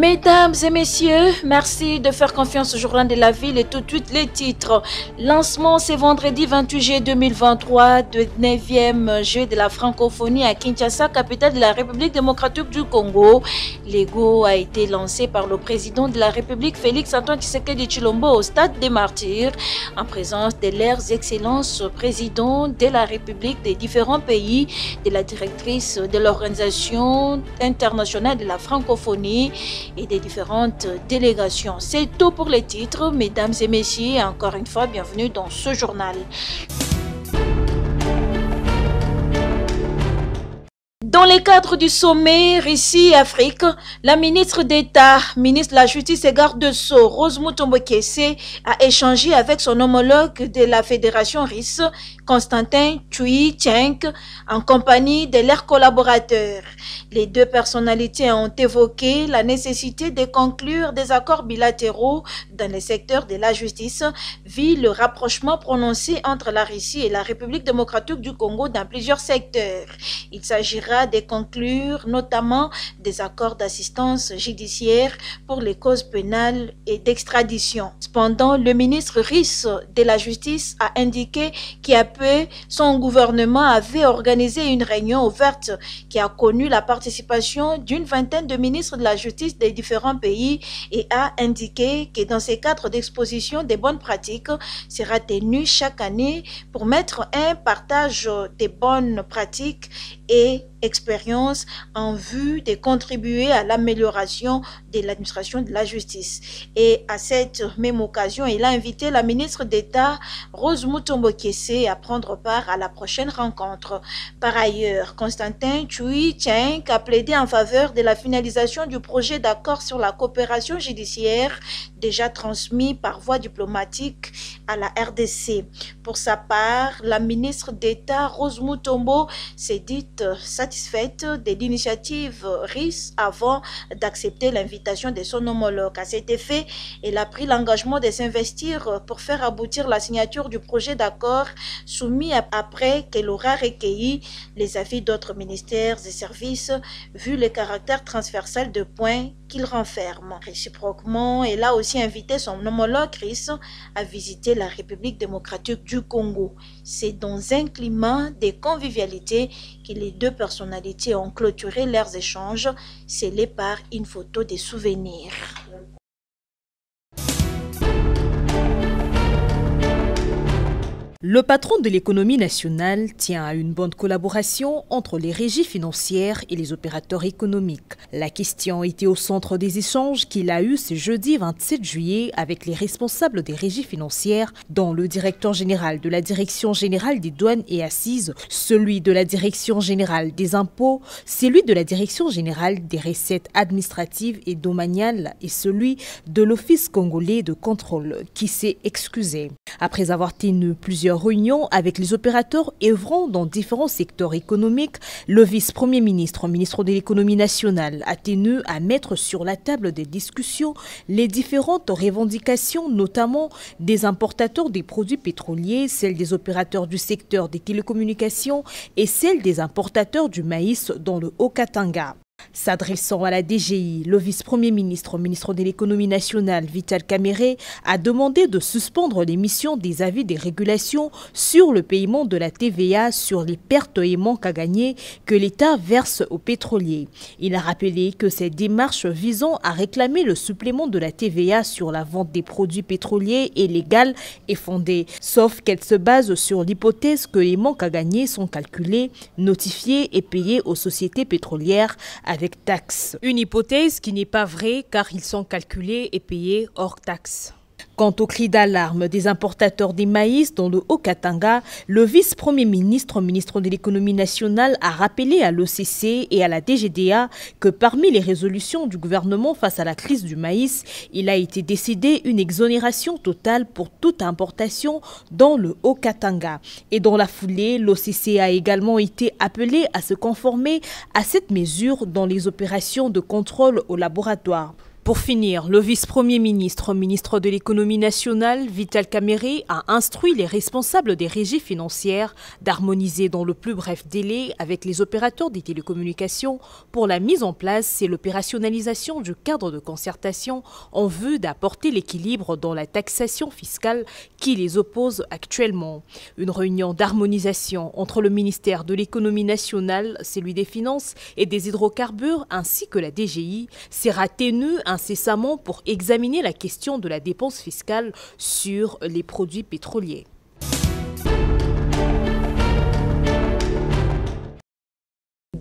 Mesdames et messieurs, merci de faire confiance au Journal de la Ville et tout de suite les titres. Lancement ce vendredi 28 juillet 2023 de 9e jeu de la francophonie à Kinshasa, capitale de la République démocratique du Congo. L'ego a été lancé par le président de la République Félix Antoine Tshisekedi Tshilombo au stade des Martyrs en présence de leurs excellences présidents de la République des différents pays, de la directrice de l'Organisation internationale de la francophonie et des différentes délégations. C'est tout pour les titres, mesdames et messieurs, et encore une fois, bienvenue dans ce journal. Dans le cadre du sommet Russie-Afrique, la ministre d'État, ministre de la Justice et garde de Sceaux, Rose Mutombo Kese, a échangé avec son homologue de la Fédération russe, Konstantin Chuichenko, en compagnie de leurs collaborateurs. Les deux personnalités ont évoqué la nécessité de conclure des accords bilatéraux dans le secteur de la justice, vu le rapprochement prononcé entre la Russie et la République démocratique du Congo dans plusieurs secteurs. Il s'agira de conclure notamment des accords d'assistance judiciaire pour les causes pénales et d'extradition. Cependant, le ministre russe de la Justice a indiqué qu'il y a peu, son gouvernement avait organisé une réunion ouverte qui a connu la participation d'une vingtaine de ministres de la Justice des différents pays et a indiqué que dans ces cadres d'exposition des bonnes pratiques sera tenu chaque année pour mettre un partage des bonnes pratiques et expérience en vue de contribuer à l'amélioration de l'administration de la justice. Et à cette même occasion, il a invité la ministre d'État Rose Mutombo Kese à prendre part à la prochaine rencontre. Par ailleurs, Konstantin Chuichenko a plaidé en faveur de la finalisation du projet d'accord sur la coopération judiciaire déjà transmis par voie diplomatique à la RDC. Pour sa part, la ministre d'État Rose Mutombo s'est dite satisfaite de l'initiative russe avant d'accepter l'invitation de son homologue. À cet effet, elle a pris l'engagement de s'investir pour faire aboutir la signature du projet d'accord soumis après qu'elle aura recueilli les avis d'autres ministères et services vu le caractère transversal de points qu'il renferme. Réciproquement, elle a aussi invité son homologue russe à visiter la République démocratique du Congo. C'est dans un climat de convivialité que les deux personnalités ont clôturé leurs échanges, scellés par une photo de souvenir. Le patron de l'économie nationale tient à une bonne collaboration entre les régies financières et les opérateurs économiques. La question était au centre des échanges qu'il a eus ce jeudi 27 juillet avec les responsables des régies financières, dont le directeur général de la Direction générale des douanes et assises, celui de la Direction générale des impôts, celui de la Direction générale des recettes administratives et domaniales et celui de l'Office congolais de contrôle, qui s'est excusé. Après avoir tenu plusieurs réunions avec les opérateurs œuvrant dans différents secteurs économiques, le vice-premier ministre, ministre de l'économie nationale, a tenu à mettre sur la table des discussions les différentes revendications, notamment des importateurs des produits pétroliers, celles des opérateurs du secteur des télécommunications et celles des importateurs du maïs dans le Haut-Katanga. S'adressant à la DGI, le vice-premier ministre, ministre de l'économie nationale, Vital Kamerhe, a demandé de suspendre l'émission des avis des régulations sur le paiement de la TVA sur les pertes et manques à gagner que l'État verse aux pétroliers. Il a rappelé que ces démarches visant à réclamer le supplément de la TVA sur la vente des produits pétroliers est légale et fondée, sauf qu'elle se base sur l'hypothèse que les manques à gagner sont calculés, notifiés et payés aux sociétés pétrolières avec taxes. Une hypothèse qui n'est pas vraie car ils sont calculés et payés hors taxes. Quant au cri d'alarme des importateurs des maïs dans le Haut-Katanga, le vice-premier ministre, ministre de l'économie nationale, a rappelé à l'OCC et à la DGDA que parmi les résolutions du gouvernement face à la crise du maïs, il a été décidé une exonération totale pour toute importation dans le Haut-Katanga. Et dans la foulée, l'OCC a également été appelé à se conformer à cette mesure dans les opérations de contrôle au laboratoire. Pour finir, le vice-premier ministre, ministre de l'économie nationale, Vital Kamerhe, a instruit les responsables des régies financières d'harmoniser dans le plus bref délai avec les opérateurs des télécommunications pour la mise en place et l'opérationnalisation du cadre de concertation en vue d'apporter l'équilibre dans la taxation fiscale qui les oppose actuellement. Une réunion d'harmonisation entre le ministère de l'économie nationale, celui des finances et des hydrocarbures ainsi que la DGI sera tenue incessamment pour examiner la question de la dépense fiscale sur les produits pétroliers.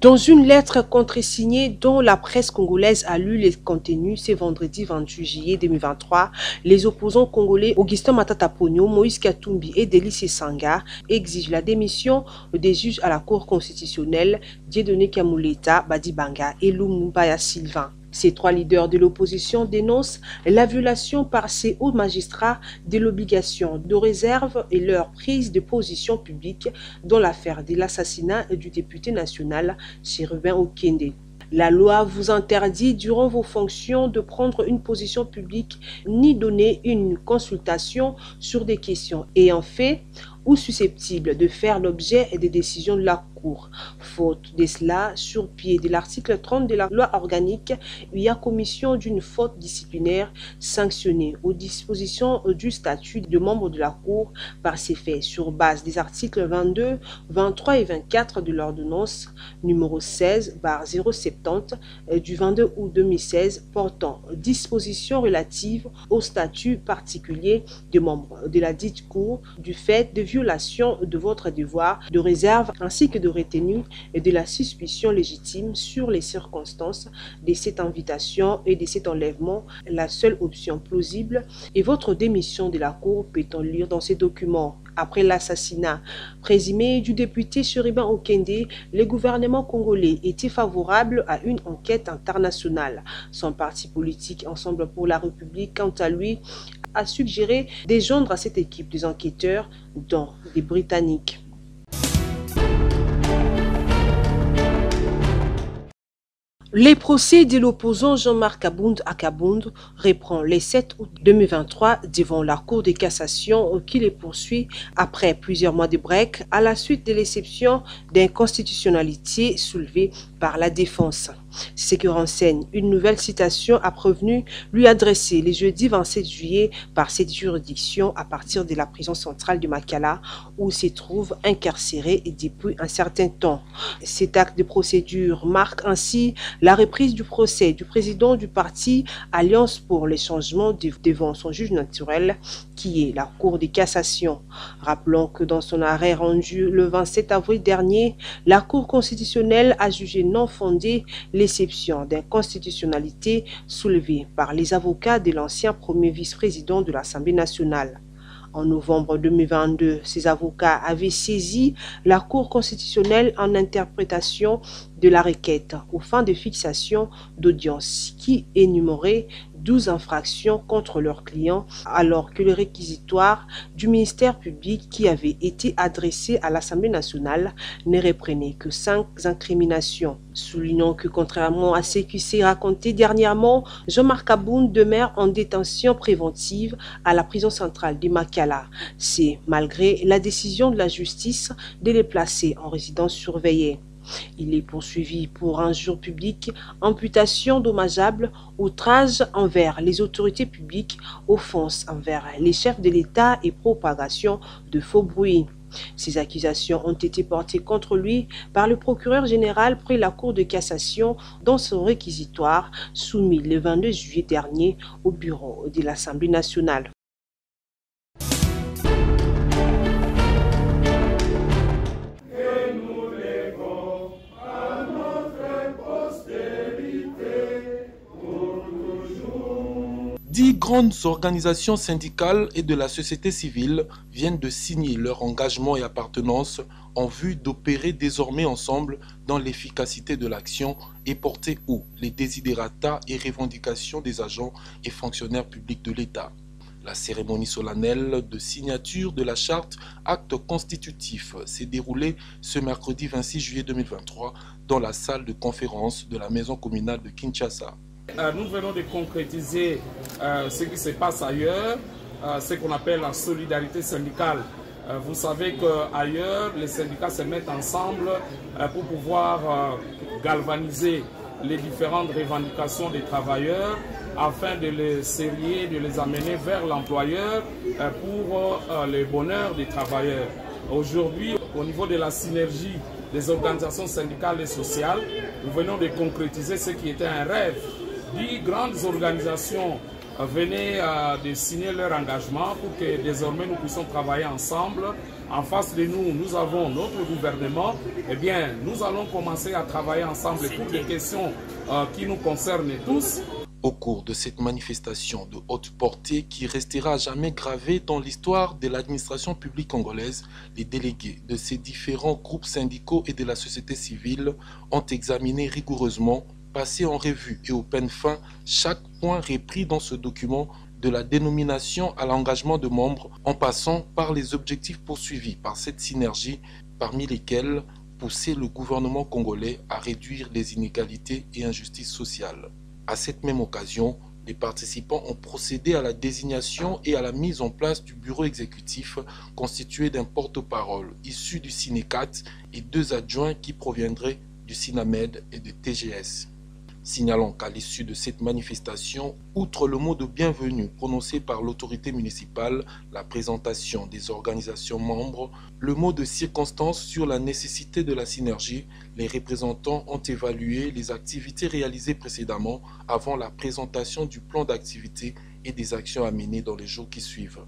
Dans une lettre contresignée dont la presse congolaise a lu les contenus ce vendredi 28 juillet 2023, les opposants congolais Augustin Matata Ponyo, Moïse Katumbi et Délice Sanga exigent la démission des juges à la Cour constitutionnelle Dieudonné Kamuleta Badibanga et Lumumba Sylvain. Ces trois leaders de l'opposition dénoncent la violation par ces hauts magistrats de l'obligation de réserve et leur prise de position publique dans l'affaire de l'assassinat du député national Chérubin Okende. La loi vous interdit durant vos fonctions de prendre une position publique ni donner une consultation sur des questions ayant fait ou susceptibles de faire l'objet des décisions de la Cour. Faute de cela, sur pied de l'article 30 de la loi organique, il y a commission d'une faute disciplinaire sanctionnée aux dispositions du statut de membre de la Cour par ces faits sur base des articles 22, 23 et 24 de l'ordonnance numéro 16/070 du 22 août 2016 portant dispositions relatives au statut particulier de membre de la dite Cour du fait de violation de votre devoir de réserve ainsi que de retenue et de la suspicion légitime sur les circonstances de cette invitation et de cet enlèvement. La seule option plausible est votre démission de la Cour, peut-on lire dans ces documents. Après l'assassinat présumé du député Chérubin Okende, le gouvernement congolais était favorable à une enquête internationale. Son parti politique Ensemble pour la République, quant à lui, a suggéré de joindre à cette équipe des enquêteurs, dont des Britanniques. Les procès de l'opposant Jean-Marc Abound Akabound reprend le 7 août 2023 devant la Cour de cassation qui les poursuit après plusieurs mois de break à la suite de l'exception d'inconstitutionnalité soulevée par la défense. C'est ce que renseigne une nouvelle citation à prévenu lui adressée le jeudi 27 juillet par cette juridiction à partir de la prison centrale de Makala où se trouve incarcéré depuis un certain temps. Cet acte de procédure marque ainsi la reprise du procès du président du parti Alliance pour les changements devant son juge naturel qui est la Cour de cassation. Rappelons que dans son arrêt rendu le 27 avril dernier, la Cour constitutionnelle a jugé non fondée l'exception d'inconstitutionnalité soulevée par les avocats de l'ancien premier vice-président de l'Assemblée nationale. En novembre 2022, ces avocats avaient saisi la Cour constitutionnelle en interprétation de la requête aux fins de fixation d'audience qui énumérait 12 infractions contre leurs clients alors que le réquisitoire du ministère public qui avait été adressé à l'Assemblée nationale ne reprenait que 5 incriminations. Soulignons que contrairement à ce qui s'est raconté dernièrement, Jean-Marc Abound demeure en détention préventive à la prison centrale de Makala. C'est malgré la décision de la justice de les placer en résidence surveillée. Il est poursuivi pour injure publique, amputation dommageable, outrage envers les autorités publiques, offense envers les chefs de l'État et propagation de faux bruits. Ces accusations ont été portées contre lui par le procureur général près la Cour de cassation dans son réquisitoire soumis le 22 juillet dernier au bureau de l'Assemblée nationale. Dix grandes organisations syndicales et de la société civile viennent de signer leur engagement et appartenance en vue d'opérer désormais ensemble dans l'efficacité de l'action et porter haut les desiderata et revendications des agents et fonctionnaires publics de l'État. La cérémonie solennelle de signature de la charte acte constitutif s'est déroulée ce mercredi 26 juillet 2023 dans la salle de conférence de la maison communale de Kinshasa. Nous venons de concrétiser ce qui se passe ailleurs, ce qu'on appelle la solidarité syndicale. Vous savez qu'ailleurs, les syndicats se mettent ensemble pour pouvoir galvaniser les différentes revendications des travailleurs afin de les serrer, de les amener vers l'employeur pour le bonheur des travailleurs. Aujourd'hui, au niveau de la synergie des organisations syndicales et sociales, nous venons de concrétiser ce qui était un rêve. 10 grandes organisations venaient de signer leur engagement pour que désormais nous puissions travailler ensemble. En face de nous, nous avons notre gouvernement. Eh bien, nous allons commencer à travailler ensemble pour des questions qui nous concernent tous. Au cours de cette manifestation de haute portée qui restera à jamais gravée dans l'histoire de l'administration publique congolaise, les délégués de ces différents groupes syndicaux et de la société civile ont examiné rigoureusement, passé en revue et au peigne fin chaque point repris dans ce document, de la dénomination à l'engagement de membres, en passant par les objectifs poursuivis par cette synergie, parmi lesquels pousser le gouvernement congolais à réduire les inégalités et injustices sociales. À cette même occasion, les participants ont procédé à la désignation et à la mise en place du bureau exécutif constitué d'un porte-parole issu du Sinecat et 2 adjoints qui proviendraient du Sinamed et de TGS. Signalons qu'à l'issue de cette manifestation, outre le mot de bienvenue prononcé par l'autorité municipale, la présentation des organisations membres, le mot de circonstance sur la nécessité de la synergie, les représentants ont évalué les activités réalisées précédemment avant la présentation du plan d'activité et des actions à mener dans les jours qui suivent.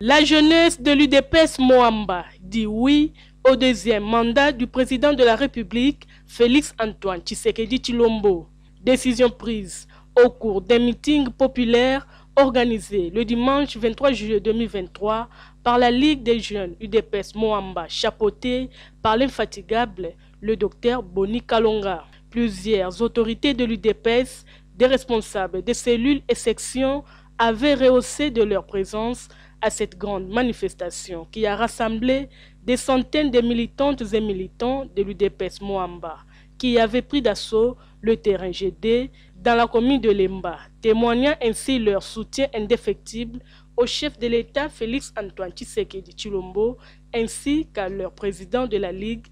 La jeunesse de l'UDPS Moamba dit oui au 2e mandat du président de la République, Félix Antoine Tshisekedi Tshilombo. Décision prise au cours d'un meeting populaire organisé le dimanche 23 juillet 2023 par la Ligue des jeunes UDPS Moamba, chapeautée par l'infatigable le docteur Boni Kalonga. Plusieurs autorités de l'UDPS, des responsables des cellules et sections avaient rehaussé de leur présence à cette grande manifestation qui a rassemblé des centaines de militantes et militants de l'UDPS Moamba qui avaient pris d'assaut le terrain GD dans la commune de Lemba, témoignant ainsi leur soutien indéfectible au chef de l'État Félix Antoine Tshisekedi Tshilombo ainsi qu'à leur président de la Ligue,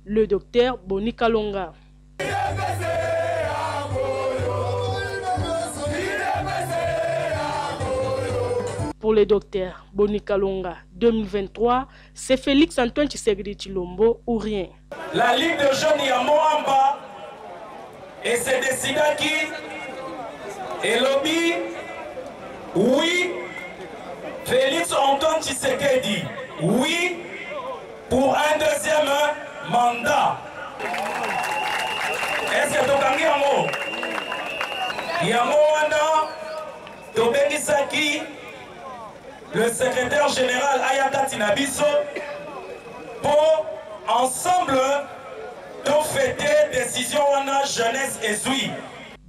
le docteur Boni Kalonga. Pour le docteur Boni Kalonga 2023, c'est Félix Antoine Tshisekedi Tshilombo ou rien. La Ligue de jeunes Yamoamba et ses décideurs qui et lobby, oui, Félix Antoine Tshisekedi, oui, pour un 2e mandat. Est-ce que Tokangi Yango? Yango Wana, Tobengisaki, le secrétaire général Ayata Tinabiso, pour ensemble de fêter décision wana jeunesse et Zoui.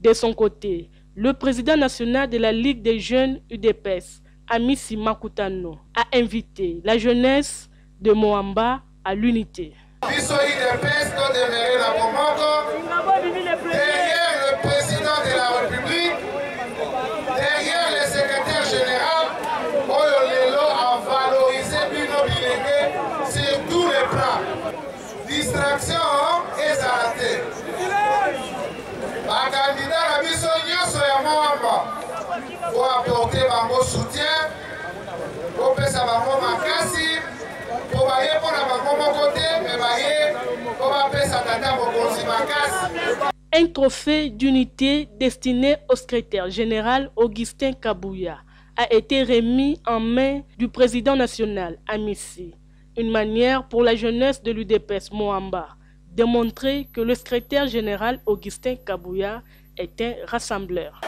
De son côté, le président national de la Ligue des jeunes UDPS, Amissi Makutano, a invité la jeunesse de Moamba à l'unité. Derrière le président de la République, derrière le secrétaire général, Oyolelo a valorisé Bino Bilégué sur tous les plans. Distraction et zaraté. Ma candidat Abisso Nyoso Yamoamba pour apporter mon soutien, pour faire mon makasi, pour bailler pour la côté, mais bailler pour faire sa tata pour makasi. Un trophée d'unité destiné au secrétaire général Augustin Kabouya a été remis en main du président national Amissi. Une manière pour la jeunesse de l'UDPS Moamba de montrer que le secrétaire général Augustin Kabouya est un rassembleur.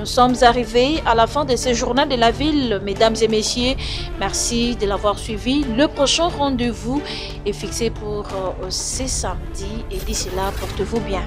Nous sommes arrivés à la fin de ce journal de la ville. Mesdames et messieurs, merci de l'avoir suivi. Le prochain rendez-vous est fixé pour ce samedi et d'ici là, portez-vous bien.